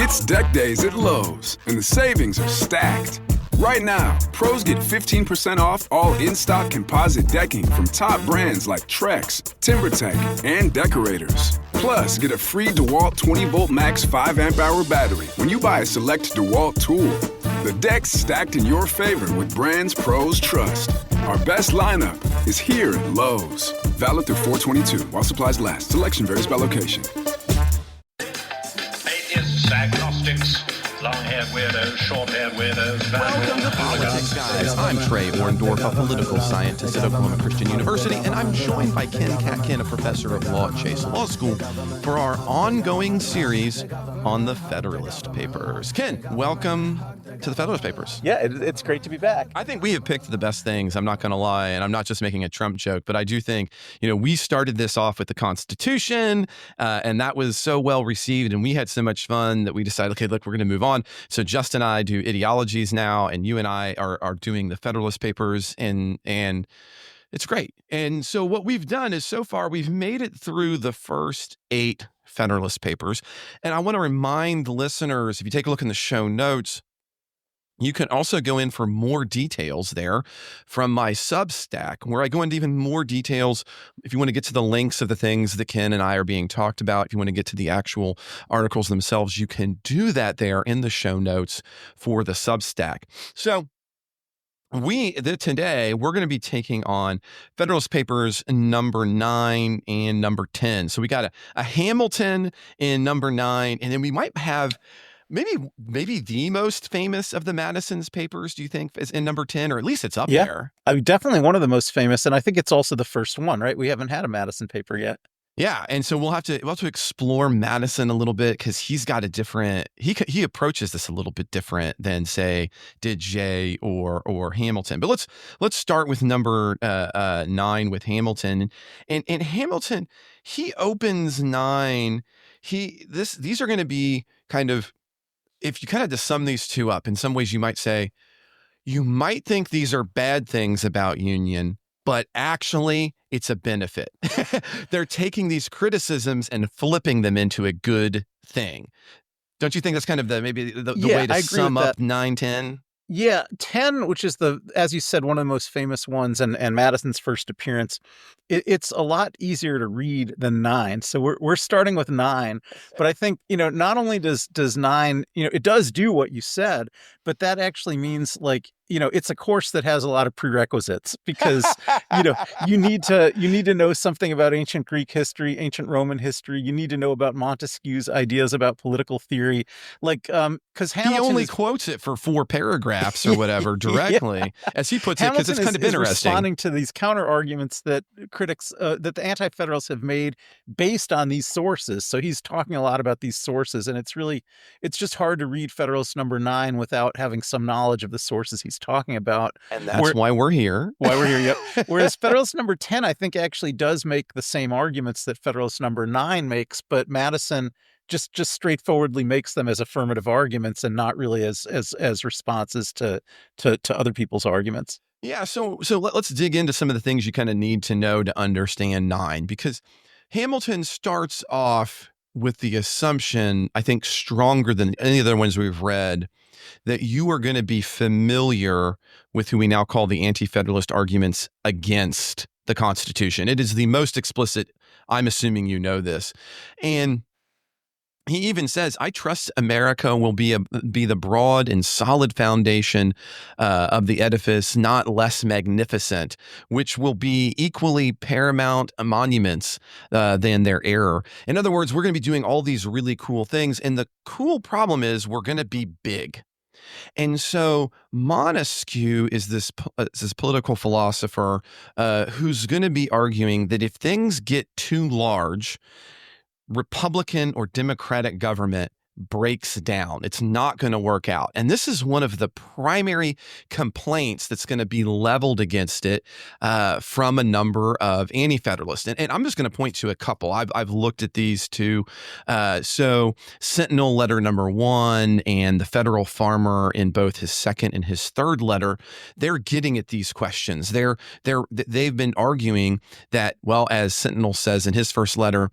It's deck days at Lowe's, and the savings are stacked. Right now, pros get 15% off all in-stock composite decking from top brands like Trex, TimberTech, and Decorators. Plus, get a free DeWalt 20-volt max 5-amp-hour battery when you buy a select DeWalt tool. The deck's stacked in your favor with brands pros trust. Our best lineup is here at Lowe's. Valid through 4/22 while supplies last. Selection varies by location. Atheists, agnostics, long-haired weirdos, short-haired weirdos. Welcome to Politics, guys. I'm Trey Orndorff, a political scientist at Oklahoma Christian University, and I'm joined by Ken Katkin, a professor of law at Chase Law School, for our ongoing series on the Federalist Papers. Ken, welcome to the Federalist Papers. Yeah, it's great to be back. I think we have picked the best things. I'm not going to lie, and I'm not just making a Trump joke, but I do think, we started this off with the Constitution, and that was so well received, and we had so much fun that we decided, okay, look, we're going to move on. So Justin and I do ideologies now, and you and I are doing the Federalist Papers, and it's great. And so what we've done is so far we've made it through the first 8 Federalist Papers, and I want to remind listeners, if you take a look in the show notes, you can also go in for more details there from my Substack, where I go into even more details. If you want to get to the links of the things that Ken and I are being talked about, if you want to get to the actual articles themselves, you can do that there in the show notes for the Substack. So today, we're going to be taking on Federalist Papers number 9 and number 10. So we got a Hamilton in number 9, and then we might have maybe the most famous of the Madison's papers, do you think, is in number 10, or at least it's up there? Definitely one of the most famous, and I think it's also the first one, right? We haven't had a Madison paper yet. Yeah, and so we'll have to explore Madison a little bit, because he's got a different he approaches this a little bit different than, say, did Jay or Hamilton. But let's start with number 9 with Hamilton, and Hamilton, he opens 9. These are going to be kind of, if you kind of just sum these two up, in some ways you might say, you might think these are bad things about union, but actually it's a benefit. They're taking these criticisms and flipping them into a good thing. Don't you think that's kind of the way to sum up 9, 10? Yeah, 10, which is as you said, one of the most famous ones, and Madison's first appearance, it's a lot easier to read than 9. So we're starting with 9, but I think, not only does 9, it does do what you said, but that actually means, like, it's a course that has a lot of prerequisites, because, you need to know something about ancient Greek history, ancient Roman history. You need to know about Montesquieu's ideas about political theory, like, because Hamilton he only quotes it for 4 paragraphs or whatever directly, as he puts Hamilton it, because it's kind of interesting. Responding to these counter arguments that critics, that the Anti-Federalists have made based on these sources. So he's talking a lot about these sources, and it's just hard to read Federalist number 9 without having some knowledge of the sources he's talking about. And that's why we're here. Yep. Whereas Federalist number 10, I think, actually does make the same arguments that Federalist number 9 makes, but Madison just straightforwardly makes them as affirmative arguments and not really as responses to other people's arguments. Yeah, so let's dig into some of the things you kind of need to know to understand 9, because Hamilton starts off with the assumption, I think stronger than any other ones we've read, that you are going to be familiar with who we now call the anti-federalist arguments against the Constitution. It is the most explicit. I'm assuming you know this. And he even says, I trust America will be the broad and solid foundation of the edifice, not less magnificent, which will be equally paramount monuments than their error. In other words, we're going to be doing all these really cool things. And the cool problem is we're going to be big. And so Montesquieu is this political philosopher who's going to be arguing that if things get too large, Republican or Democratic government breaks down. It's not going to work out. And this is one of the primary complaints that's going to be leveled against it from a number of anti-federalists. And I'm just going to point to a couple. I've looked at these two. So Sentinel letter number 1 and the Federal Farmer in both his second and his third letter, they're getting at these questions. They've been arguing that, well, as Sentinel says in his first letter,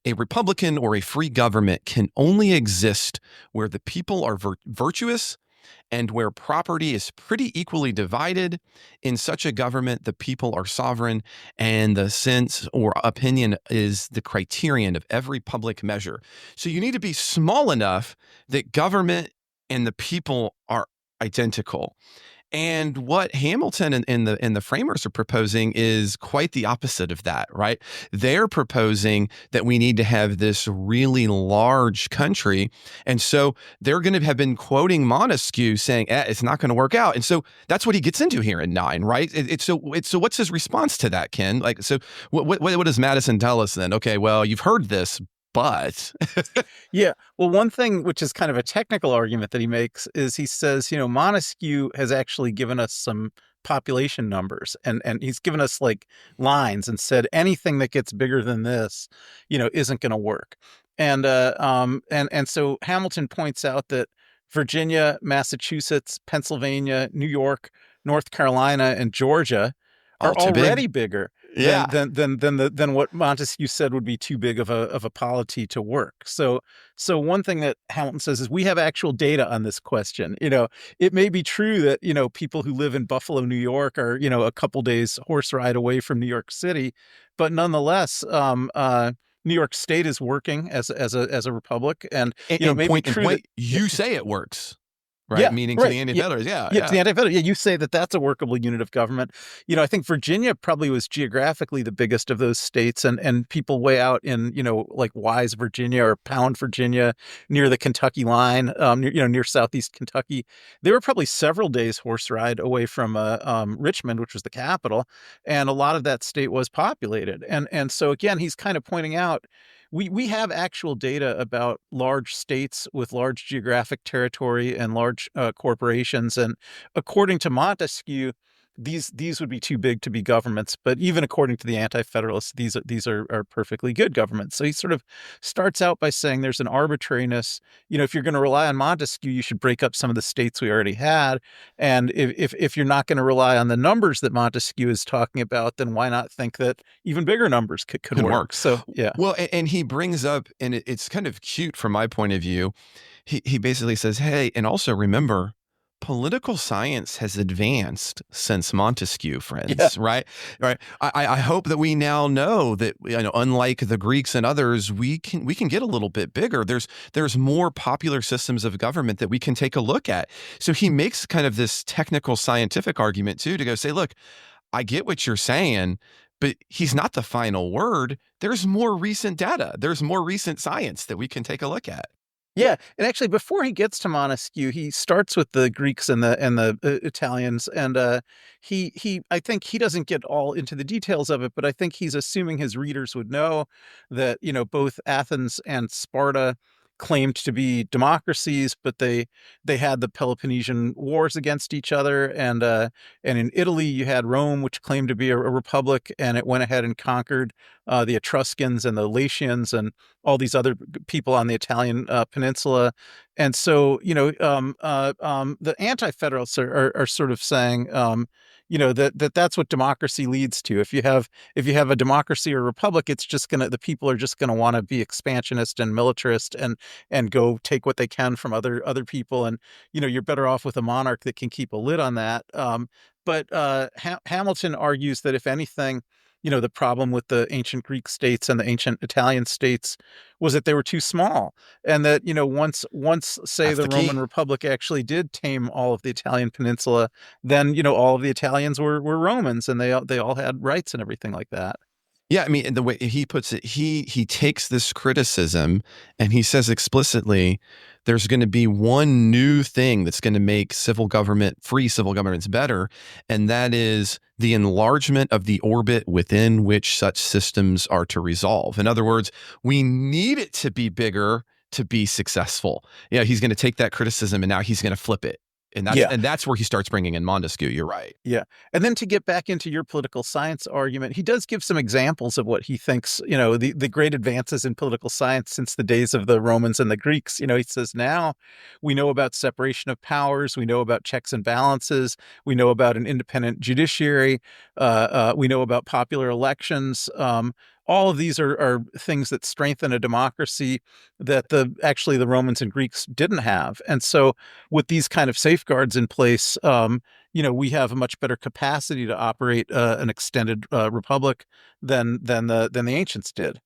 A republican or a free government can only exist where the people are virtuous and where property is pretty equally divided. In such a government, the people are sovereign, and the sense or opinion is the criterion of every public measure. So you need to be small enough that government and the people are identical. And what Hamilton and the framers are proposing is quite the opposite of that, right? They're proposing that we need to have this really large country. And so they're going to have been quoting Montesquieu saying, it's not going to work out. And so that's what he gets into here in 9, right? So what's his response to that, Ken? Like, so what does Madison tell us then? Okay, well, you've heard this, but yeah. Well, one thing which is kind of a technical argument that he makes is he says, Montesquieu has actually given us some population numbers and he's given us like lines and said anything that gets bigger than this, isn't going to work. And so Hamilton points out that Virginia, Massachusetts, Pennsylvania, New York, North Carolina, and Georgia are already bigger than what Montesquieu said would be too big of a polity to work. So one thing that Hamilton says is we have actual data on this question. It may be true that, people who live in Buffalo, New York are, a couple days horse ride away from New York City, but nonetheless, New York State is working as a republic, and you say it works. Right. Yeah, meaning to the anti-federalists. Yeah, to the anti-federalists. Yeah, you say that that's a workable unit of government. I think Virginia probably was geographically the biggest of those states, and people way out in, like Wise, Virginia, or Pound, Virginia, near the Kentucky line, near southeast Kentucky. They were probably several days horse ride away from Richmond, which was the capital, and a lot of that state was populated. And so again, he's kind of pointing out, we have actual data about large states with large geographic territory and large corporations. And according to Montesquieu, these would be too big to be governments. But even according to the anti-federalists, these are perfectly good governments. So he sort of starts out by saying there's an arbitrariness. If you're going to rely on Montesquieu, you should break up some of the states we already had. And if you're not going to rely on the numbers that Montesquieu is talking about, then why not think that even bigger numbers could work? So, yeah. Well, and he brings up, and it's kind of cute from my point of view, he basically says, hey, and also remember, political science has advanced since Montesquieu, friends, right? I hope that we now know that, unlike the Greeks and others, we can get a little bit bigger. There's more popular systems of government that we can take a look at. So he makes kind of this technical scientific argument too, to go say, look, I get what you're saying, but he's not the final word. There's more recent data. There's more recent science that we can take a look at. Yeah, and actually, before he gets to Montesquieu, he starts with the Greeks and the Italians, and I think he doesn't get all into the details of it, but I think he's assuming his readers would know that both Athens and Sparta claimed to be democracies, but they had the Peloponnesian Wars against each other, and in Italy you had Rome, which claimed to be a republic, and it went ahead and conquered the Etruscans and the Latians and all these other people on the Italian peninsula. And so the anti-federalists are sort of saying that's what democracy leads to. If you have a democracy or a republic, the people are just gonna want to be expansionist and militarist and go take what they can from other people, and you're better off with a monarch that can keep a lid on that. But Hamilton argues that if anything, the problem with the ancient Greek states and the ancient Italian states was that they were too small, and that once say the Roman Republic actually did tame all of the Italian peninsula, then all of the Italians were Romans, and they all had rights and everything like that. Yeah, I mean, the way he puts it, he takes this criticism and he says explicitly, there's going to be one new thing that's going to make free civil governments better, and that is the enlargement of the orbit within which such systems are to resolve. In other words, we need it to be bigger to be successful. He's going to take that criticism and now he's going to flip it. And that's where he starts bringing in Montesquieu. You're right. Yeah. And then to get back into your political science argument, he does give some examples of what he thinks, the great advances in political science since the days of the Romans and the Greeks. He says now we know about separation of powers. We know about checks and balances. We know about an independent judiciary. We know about popular elections. all of these are things that strengthen a democracy that the Romans and Greeks didn't have. And so with these kind of safeguards in place, we have a much better capacity to operate an extended republic than the ancients did.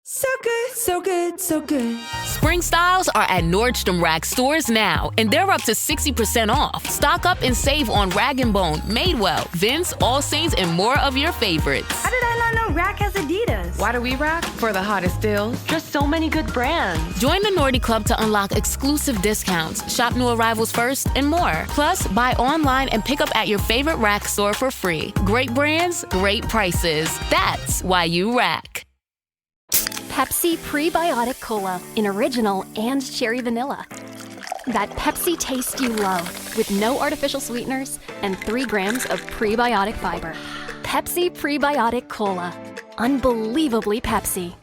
So good, so good, so good. Spring styles are at Nordstrom Rack stores now, and they're up to 60% off. Stock up and save on Rag & Bone, Madewell, Vince, All Saints, and more of your favorites. How did I not know Rack has Adidas? Why do we rack? For the hottest deals. Just so many good brands. Join the Nordy Club to unlock exclusive discounts, shop new arrivals first, and more. Plus, buy online and pick up at your favorite Rack store for free. Great brands, great prices. That's why you rack. Pepsi Prebiotic Cola in original and cherry vanilla. That Pepsi taste you love with no artificial sweeteners and 3 grams of prebiotic fiber. Pepsi Prebiotic Cola. Unbelievably Pepsi.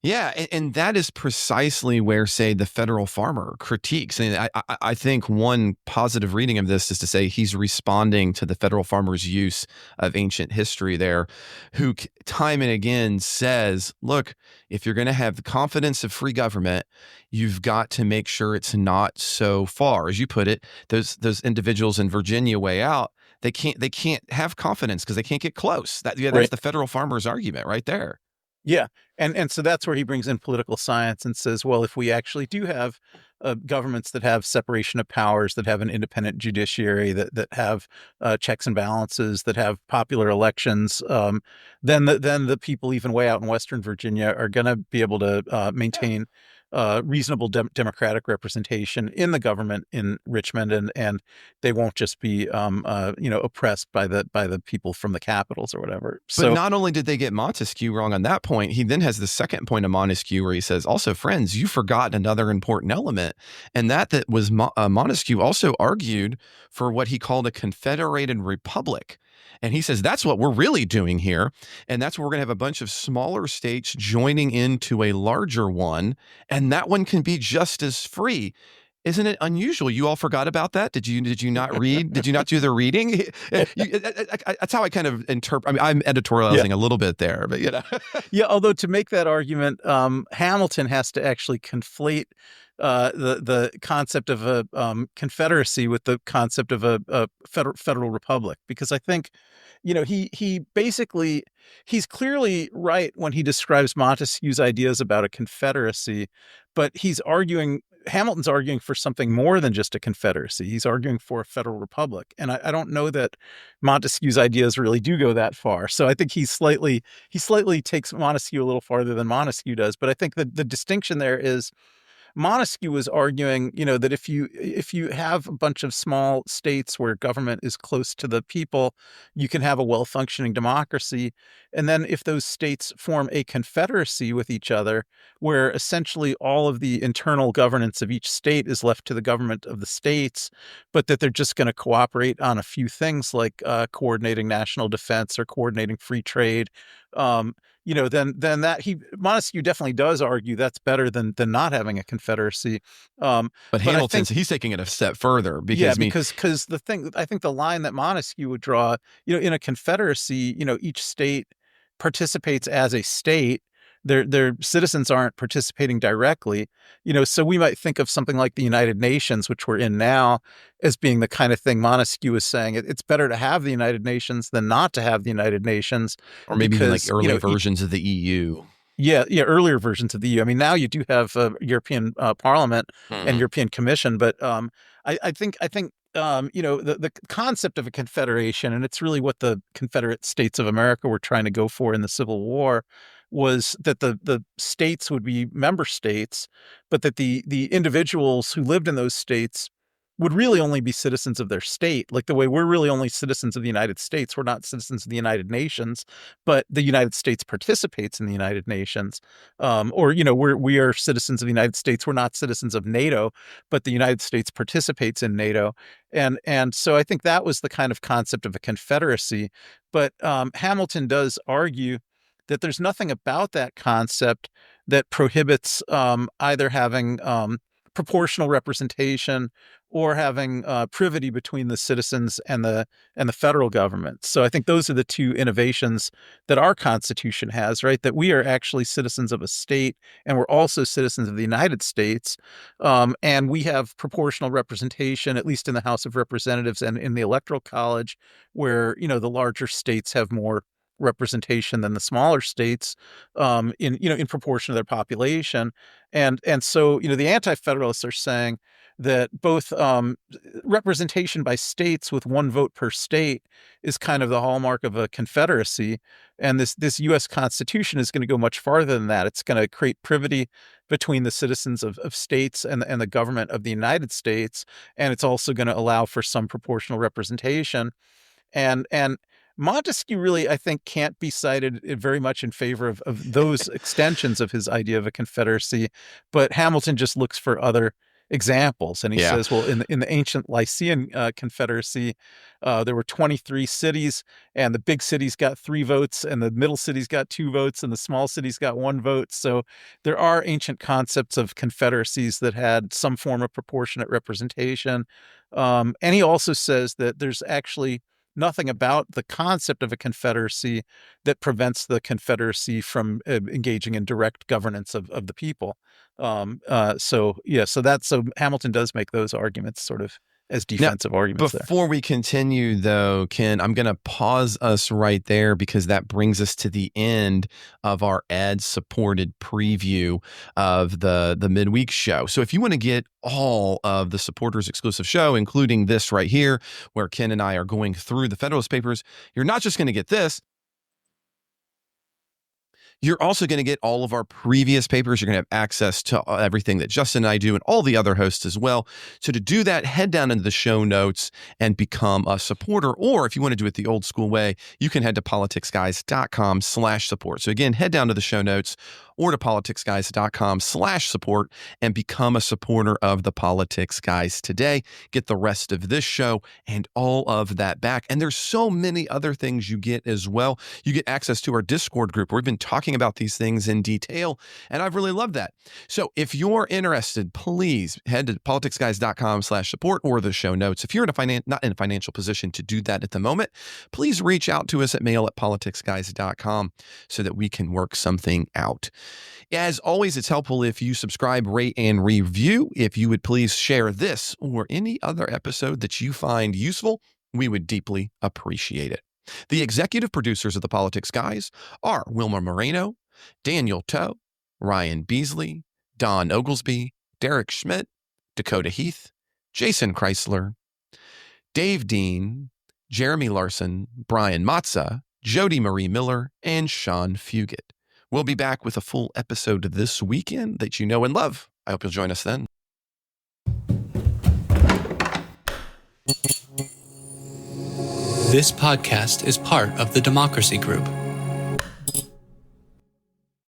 Yeah, and that is precisely where, say, the federal farmer critiques. And I think one positive reading of this is to say he's responding to the federal farmer's use of ancient history there, who time and again says, look, if you're going to have the confidence of free government, you've got to make sure it's not so far. As you put it, those individuals in Virginia way out, they can't have confidence because they can't get close. That's Right. the federal farmer's argument right there. Yeah. And so that's where he brings in political science and says, well, if we actually do have governments that have separation of powers, that have an independent judiciary, that have checks and balances, that have popular elections, then the people even way out in Western Virginia are going to be able to maintain reasonable democratic representation in the government in Richmond, and they won't just be oppressed by the people from the capitals or whatever. But not only did they get Montesquieu wrong on that point, he then has the second point of Montesquieu where he says, also, friends, you forgot another important element, and that was Montesquieu also argued for what he called a confederated republic. And he says that's what we're really doing here. And that's where we're going to have a bunch of smaller states joining into a larger one. And that one can be just as free. Isn't it unusual? You all forgot about that? Did you not read? Did you not do the reading? That's how I kind of interpret. I mean, I'm editorializing a little bit there, but Yeah, although to make that argument, Hamilton has to actually conflate the concept of a confederacy with the concept of a federal republic, because I think, he basically, he's clearly right when he describes Montesquieu's ideas about a confederacy, but Hamilton's arguing for something more than just a confederacy. He's arguing for a federal republic. And I don't know that Montesquieu's ideas really do go that far. So I think he slightly takes Montesquieu a little farther than Montesquieu does. But I think the distinction there is Montesquieu was arguing, that if you have a bunch of small states where government is close to the people, you can have a well-functioning democracy. And then if those states form a confederacy with each other, where essentially all of the internal governance of each state is left to the government of the states, but that they're just going to cooperate on a few things like coordinating national defense or coordinating free trade, then Montesquieu definitely does argue that's better than not having a confederacy. But Hamilton, he's taking it a step further because the thing, I think the line that Montesquieu would draw, in a confederacy, each state participates as a state. Their citizens aren't participating directly, so we might think of something like the United Nations, which we're in now, as being the kind of thing Montesquieu is saying. It's better to have the United Nations than not to have the United Nations. Or maybe even like early versions of the EU. Yeah, earlier versions of the EU. I mean, now you do have European Parliament and European Commission, but I think the concept of a confederation, and it's really what the Confederate States of America were trying to go for in the Civil War, was that the states would be member states, but that the individuals who lived in those states would really only be citizens of their state. Like the way we're really only citizens of the United States. We're not citizens of the United Nations, but the United States participates in the United Nations. We are citizens of the United States. We're not citizens of NATO, but the United States participates in NATO. And so I think that was the kind of concept of a confederacy. But Hamilton does argue that there's nothing about that concept that prohibits either having proportional representation or having privity between the citizens and the federal government. So I think those are the two innovations that our Constitution has, right? That we are actually citizens of a state, and we're also citizens of the United States, and we have proportional representation, at least in the House of Representatives and in the Electoral College, where the larger states have more representation than the smaller states in proportion to their population. And so the anti-federalists are saying that both representation by states with one vote per state is kind of the hallmark of a confederacy, and this U.S. Constitution is going to go much farther than that. It's going to create privity between the citizens of states and the government of the United States, and it's also going to allow for some proportional representation. And Montesquieu really, I think, can't be cited very much in favor of those extensions of his idea of a confederacy, but Hamilton just looks for other examples. And he says, well, in the ancient Lycian confederacy, there were 23 cities, and the big cities got 3 votes, and the middle cities got 2 votes, and the small cities got 1 vote. So there are ancient concepts of confederacies that had some form of proportionate representation. And he also says that there's actually nothing about the concept of a confederacy that prevents the confederacy from engaging in direct governance of the people. So Hamilton does make those arguments sort of as defensive arguments there. Before we continue, though, Ken, I'm going to pause us right there because that brings us to the end of our ad-supported preview of the midweek show. So if you want to get all of the supporters exclusive show, including this right here, where Ken and I are going through the Federalist Papers, you're not just going to get this. You're also going to get all of our previous papers. You're going to have access to everything that Justin and I do and all the other hosts as well. So to do that, head down into the show notes and become a supporter. Or if you want to do it the old school way, you can head to politicsguys.com/support. So again, head down to the show notes or to politicsguys.com/support and become a supporter of the Politics Guys today. Get the rest of this show and all of that back. And there's so many other things you get as well. You get access to our Discord group where we've been talking about these things in detail, and I've really loved that. So if you're interested, please head to politicsguys.com/support or the show notes. If you're not in a financial position to do that at the moment, please reach out to us at mail@politicsguys.com so that we can work something out. As always, it's helpful if you subscribe, rate, and review. If you would please share this or any other episode that you find useful, we would deeply appreciate it. The executive producers of the Politics Guys are Wilma Moreno, Daniel Toe, Ryan Beasley, Don Oglesby, Derek Schmidt, Dakota Heath, Jason Chrysler, Dave Dean, Jeremy Larson, Brian Matza, Jody Marie Miller, and Sean Fugit. We'll be back with a full episode this weekend that you know and love. I hope you'll join us then. This podcast is part of the Democracy Group,